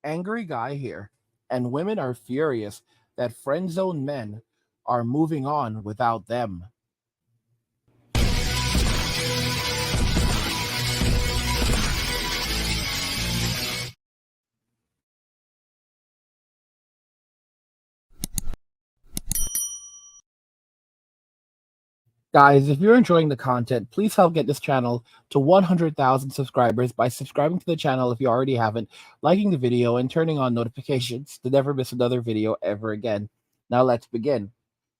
Angry guy here, and women are furious that friend zone men are moving on without them. Guys, if you're enjoying the content, please help get this channel to 100,000 subscribers by subscribing to the channel if you already haven't, liking the video, and turning on notifications to never miss another video ever again. Now let's begin.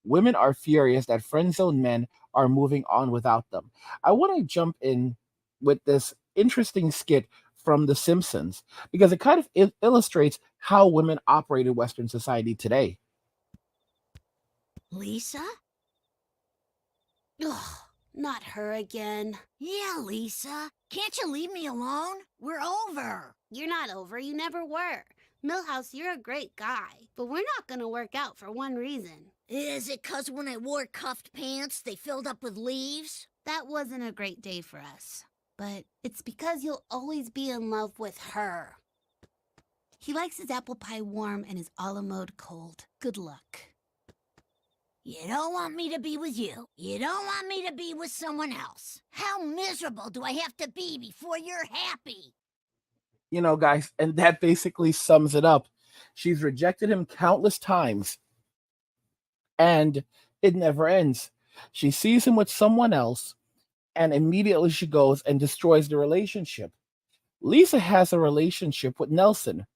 Women are furious that friend zone men are moving on without them. I want to jump in with this interesting skit from The Simpsons because it kind of illustrates how women operate in Western society today. Lisa? Ugh, not her again. Yeah, Lisa. Can't you leave me alone? We're over. You're not over, you never were. Millhouse, you're a great guy, but we're not gonna work out for one reason. Is it 'cause when I wore cuffed pants, they filled up with leaves? That wasn't a great day for us. But it's because you'll always be in love with her. He likes his apple pie warm and his a la mode cold. Good luck. You don't want me to be with you. You don't want me to be with someone else. How miserable do I have to be before you're happy? You know, guys, and that basically sums it up. She's rejected him countless times, and it never ends. She sees him with someone else, and immediately she goes and destroys the relationship. Lisa has a relationship with Nelson.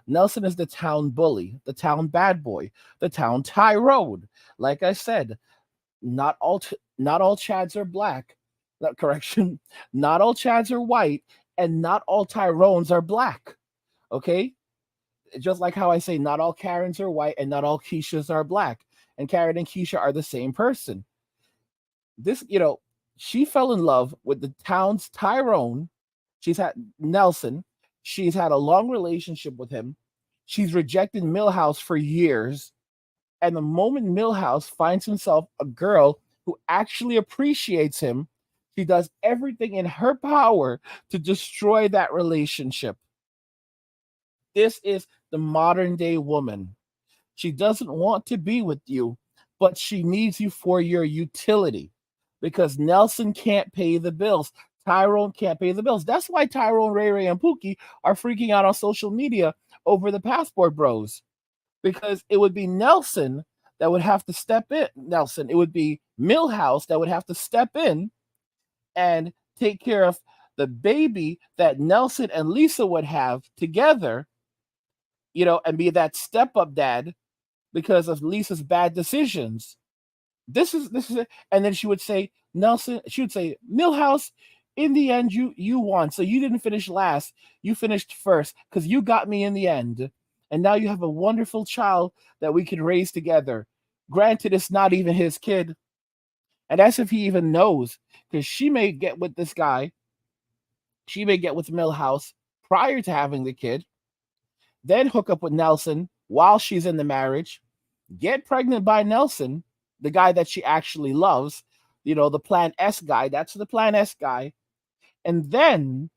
Nelson is the town bully, the town bad boy, the town Tyrone. Like I said, not all Chads are black. Correction, not all Chads are white, and not all Tyrones are black. Okay, just like how I say, not all Karens are white, and not all Keishas are black. And Karen and Keisha are the same person. This, she fell in love with the town's Tyrone. She's had Nelson. She's had a long relationship with him. She's rejected Millhouse for years. And the moment Millhouse finds himself a girl who actually appreciates him, she does everything in her power to destroy that relationship. This is the modern day woman. She doesn't want to be with you, but she needs you for your utility because Nelson can't pay the bills. Tyrone can't pay the bills. That's why Tyrone, Ray Ray, and Pookie are freaking out on social media over the passport bros, because it would be Nelson that would have to step in. Nelson, it would be Millhouse that would have to step in and take care of the baby that Nelson and Lisa would have together, and be that step up dad because of Lisa's bad decisions. This is it. And then she would say, Nelson, she would say, Millhouse, in the end, you won. So you didn't finish last. You finished first because you got me in the end. And now you have a wonderful child that we can raise together. Granted, it's not even his kid. And that's if he even knows. Because she may get with this guy. She may get with Millhouse prior to having the kid. Then hook up with Nelson while she's in the marriage. Get pregnant by Nelson, the guy that she actually loves. The Plan S guy. That's the Plan S guy. And then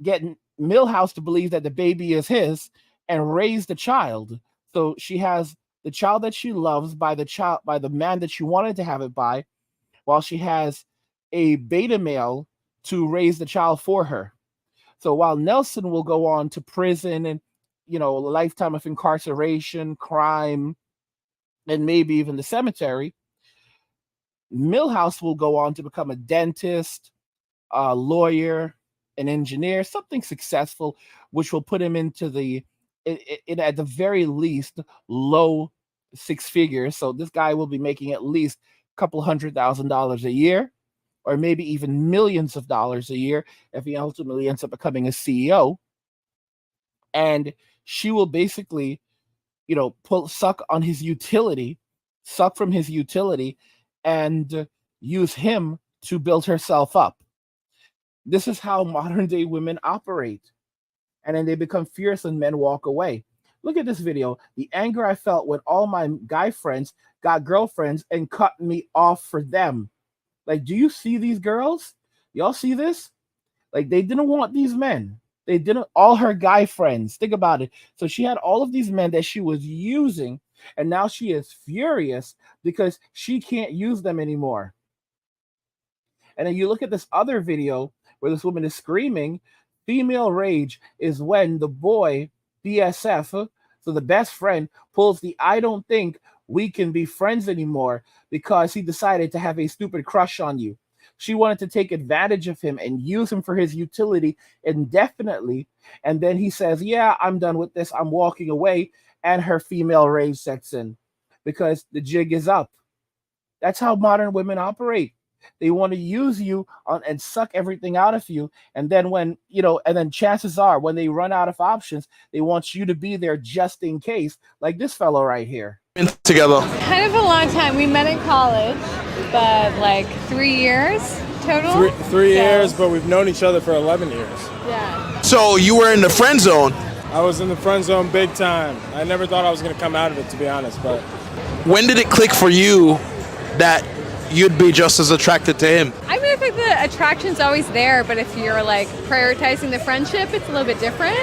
get Millhouse to believe that the baby is his and raise the child. So she has the child that she loves by the man that she wanted to have it by, while she has a beta male to raise the child for her. So while Nelson will go on to prison and a lifetime of incarceration, crime, and maybe even the cemetery, Millhouse will go on to become a dentist, a lawyer, an engineer, something successful, which will put him into at the very least, low six figures. So this guy will be making at least a couple $100,000 a year, or maybe even millions of dollars a year if he ultimately ends up becoming a CEO. And she will basically, suck from his utility, and use him to build herself up. This is how modern day women operate. And then they become fierce and men walk away. Look at this video. The anger I felt when all my guy friends got girlfriends and cut me off for them. Like, do you see these girls? Y'all see this? Like, they didn't want these men. They didn't, all her guy friends. Think about it. So she had all of these men that she was using, and now she is furious because she can't use them anymore. And then you look at this other video where this woman is screaming. Female rage is when the boy, BSF, so the best friend, pulls the I don't think we can be friends anymore because he decided to have a stupid crush on you. She wanted to take advantage of him and use him for his utility indefinitely. And then he says, yeah, I'm done with this. I'm walking away. And her female rage sets in because the jig is up. That's how modern women operate. They want to use you and suck everything out of you. And then when, and then chances are when they run out of options, they want you to be there just in case, like this fellow right here. Been together? Kind of a long time. We met in college, but like 3 years total. Three years, but we've known each other for 11 years. Yeah. So you were in the friend zone? I was in the friend zone big time. I never thought I was going to come out of it, to be honest. But when did it click for you that you'd be just as attracted to him? I mean, I think the attraction's always there, but if you're like prioritizing the friendship, it's a little bit different.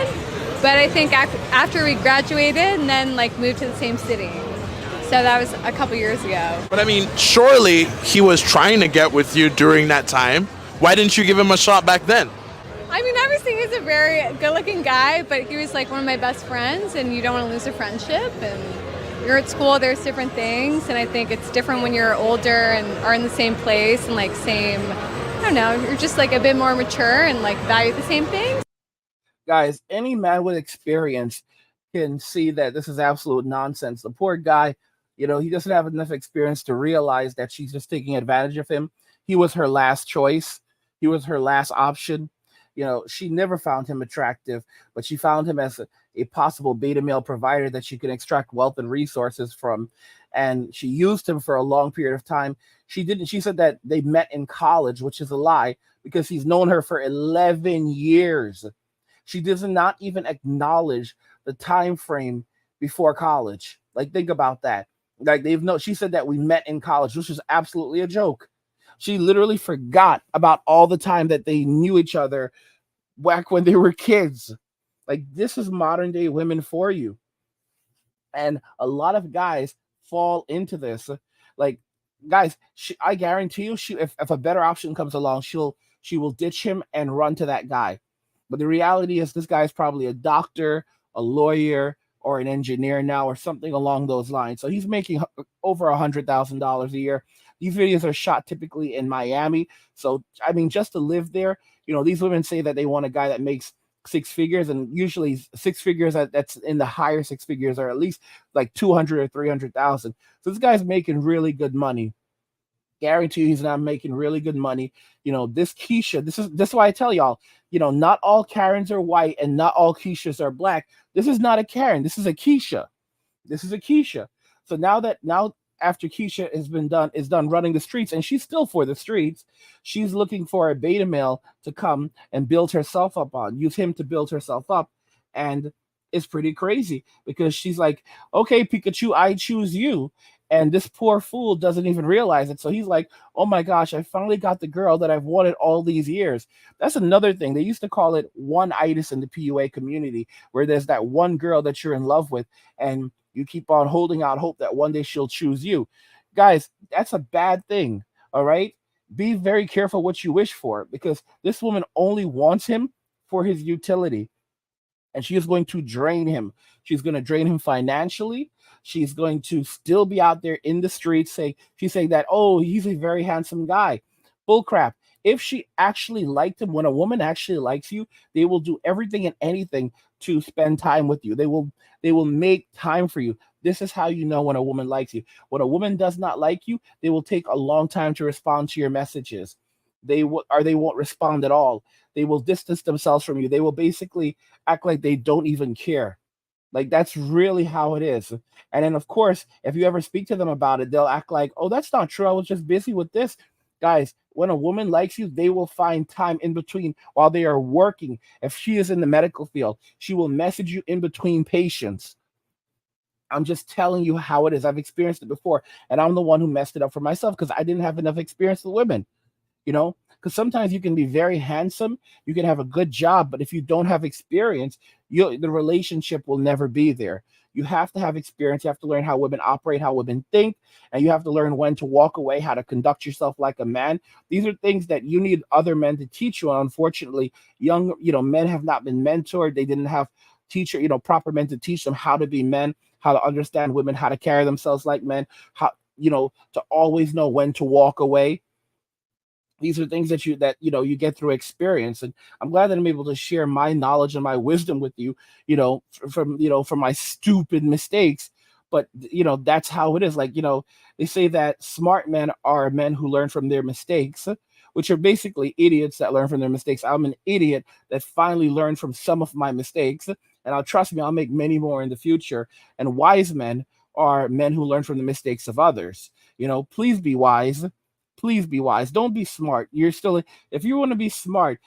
But I think after we graduated and then like moved to the same city. So that was a couple years ago. But I mean, surely he was trying to get with you during that time. Why didn't you give him a shot back then? I mean, obviously he's a very good-looking guy, but he was like one of my best friends, and you don't want to lose a friendship. And you're at school, there's different things, and I think it's different when you're older and are in the same place and like same, I don't know, you're just like a bit more mature and like value the same things. Guys, any man with experience can see that this is absolute nonsense. The poor guy, he doesn't have enough experience to realize that she's just taking advantage of him. He was her last choice. He was her last option. She never found him attractive, but she found him as a possible beta male provider that she can extract wealth and resources from. And she used him for a long period of time. She said that they met in college, which is a lie because he's known her for 11 years. She does not even acknowledge the time frame before college. Like, think about that. Like, she said that we met in college, which is absolutely a joke. She literally forgot about all the time that they knew each other back when they were kids. Like, this is modern day women for you. And a lot of guys fall into this. Like, guys, I guarantee you, if a better option comes along, she will ditch him and run to that guy. But the reality is this guy is probably a doctor, a lawyer, or an engineer now, or something along those lines. So he's making over $100,000 a year. These videos are shot typically in Miami. So, I mean, just to live there, these women say that they want a guy that makes six figures, and usually six figures that's in the higher six figures are at least like 200 or 300,000. So this guy's making really good money. Guarantee you he's not making really good money. This Keisha, this is why I tell y'all, not all Karens are white and not all Keishas are black. This is not a Karen. This is a Keisha. This is a Keisha. So now after Keisha is done running the streets, and she's still for the streets, she's looking for a beta male to come and build herself up on, use him to build herself up. And it's pretty crazy because she's like, okay, Pikachu, I choose you. And this poor fool doesn't even realize it. So he's like, oh my gosh, I finally got the girl that I've wanted all these years. That's another thing. They used to call it one-itis in the PUA community, where there's that one girl that you're in love with and you keep on holding out hope that one day she'll choose you. Guys, that's a bad thing, all right? Be very careful what you wish for, because this woman only wants him for his utility. And she is going to drain him. She's going to drain him financially. She's going to still be out there in the streets. She's saying that, oh, he's a very handsome guy. Bull crap. If she actually liked him, when a woman actually likes you, they will do everything and anything to spend time with you. They will make time for you. This is how you know when a woman likes you. When a woman does not like you, they will take a long time to respond to your messages. They won't respond at all. They will distance themselves from you. They will basically act like they don't even care. Like, that's really how it is. And then, of course, if you ever speak to them about it, they'll act like, oh, that's not true. I was just busy with this. Guys, when a woman likes you, they will find time in between while they are working. If she is in the medical field, she will message you in between patients. I'm just telling you how it is. I've experienced it before, and I'm the one who messed it up for myself because I didn't have enough experience with women. you know, because sometimes you can be very handsome, you can have a good job, but if you don't have experience, the relationship will never be there. You have to have experience. You have to learn how women operate, how women think, and you have to learn when to walk away, how to conduct yourself like a man. These are things that you need other men to teach you. And unfortunately, young, men have not been mentored. They didn't have proper men to teach them how to be men, how to understand women, how to carry themselves like men, how, to always know when to walk away. These are things that you get through experience, and I'm glad that I'm able to share my knowledge and my wisdom with you, from my stupid mistakes. But that's how it is. Like, they say that smart men are men who learn from their mistakes, which are basically idiots that learn from their mistakes. I'm an idiot that finally learned from some of my mistakes, and I'll trust me, I'll make many more in the future. And wise men are men who learn from the mistakes of others. Please be wise. Please be wise. Don't be smart. If you want to be smart,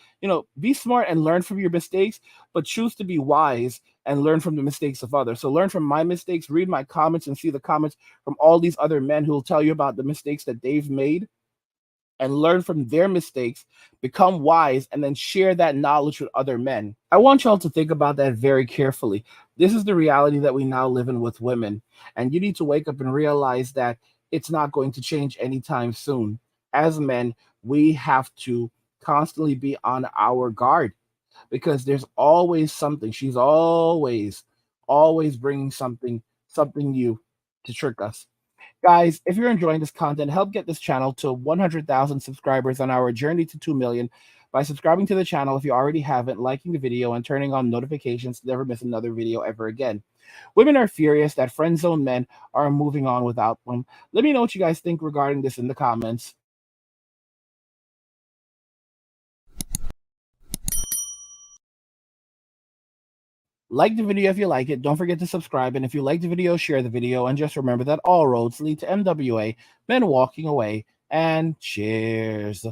be smart and learn from your mistakes, but choose to be wise and learn from the mistakes of others. So learn from my mistakes, read my comments, and see the comments from all these other men who will tell you about the mistakes that they've made, and learn from their mistakes, become wise, and then share that knowledge with other men. I want y'all to think about that very carefully. This is the reality that we now live in with women, and you need to wake up and realize that it's not going to change anytime soon. As men, we have to constantly be on our guard, because there's always something. She's always bringing something new to trick us. Guys, if you're enjoying this content, help get this channel to 100,000 subscribers on our journey to 2 million by subscribing to the channel if you already haven't, liking the video, and turning on notifications to never miss another video ever again. Women are furious that friend zone men are moving on without them. Let me know what you guys think regarding this in the comments. Like the video if you like it. Don't forget to subscribe. And if you like the video, share the video. And just remember that all roads lead to MWA, men walking away. And cheers.